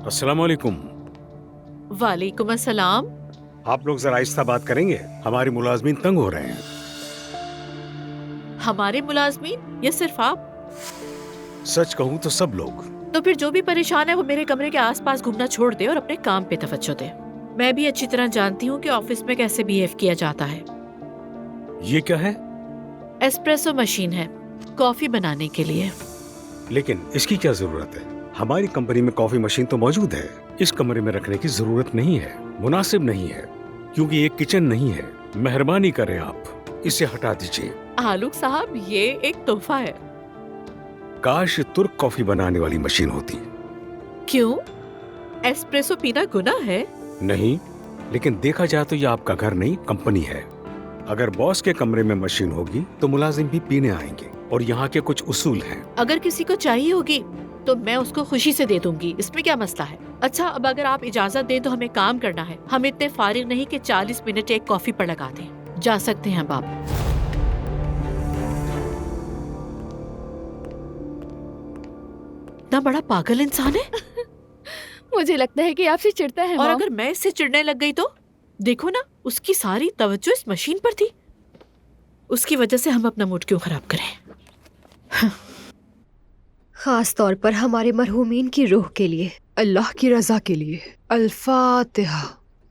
अस्सलाम वालेकुम। वालेकुम अस्सलाम। आप लोग जरा आहिस्ता बात करेंगे, हमारे मुलाजमीन तंग हो रहे हैं। हमारे मुलाजमीन या सिर्फ आप? सच कहूँ तो सब लोग। तो फिर जो भी परेशान है वो मेरे कमरे के आसपास घूमना छोड़ दे और अपने काम पे तवज्जो दे। मैं भी अच्छी तरह जानती हूँ कि ऑफिस में कैसे बिहेव किया जाता है। ये क्या है? एस्प्रेसो मशीन है, कॉफी बनाने के लिए। लेकिन इसकी क्या जरूरत है? हमारी कंपनी में कॉफी मशीन तो मौजूद है। इस कमरे में रखने की जरूरत नहीं है, मुनासिब नहीं है, क्योंकि ये किचन नहीं है। मेहरबानी करें आप इसे हटा दीजिए। आलूक साहब, ये एक तोहफा है। काश तुर्क कॉफी बनाने वाली मशीन होती। क्यों? एस्प्रेसो पीना गुनाह है? नहीं, लेकिन देखा जाए तो ये आपका घर नहीं, कंपनी है। अगर बॉस के कमरे में मशीन होगी तो मुलाजिम भी पीने आएंगे, और यहाँ के कुछ उसूल हैं। अगर किसी को चाहिए होगी तो मैं उसको खुशी से दे दूंगी, इसमें क्या मसला है? अच्छा, अब अगर आप इजाजत दें तो हमें काम करना है। हम इतने फारिग नहीं कि 40 मिनट एक कॉफी पर लगा दें। जा सकते हैं अब आप। इतना बड़ा पागल इंसान है। मुझे लगता है कि आपसे चिढ़ता है और मॉम। अगर मैं इससे चिढ़ने लग गई तो? देखो ना, उसकी सारी तवज्जो इस मशीन पर थी। उसकी वजह से हम अपना मूड क्यों खराब करें? खास तौर पर हमारे मरहूमीन की रूह के लिए, अल्लाह की रजा के लिए। अल-फातिहा।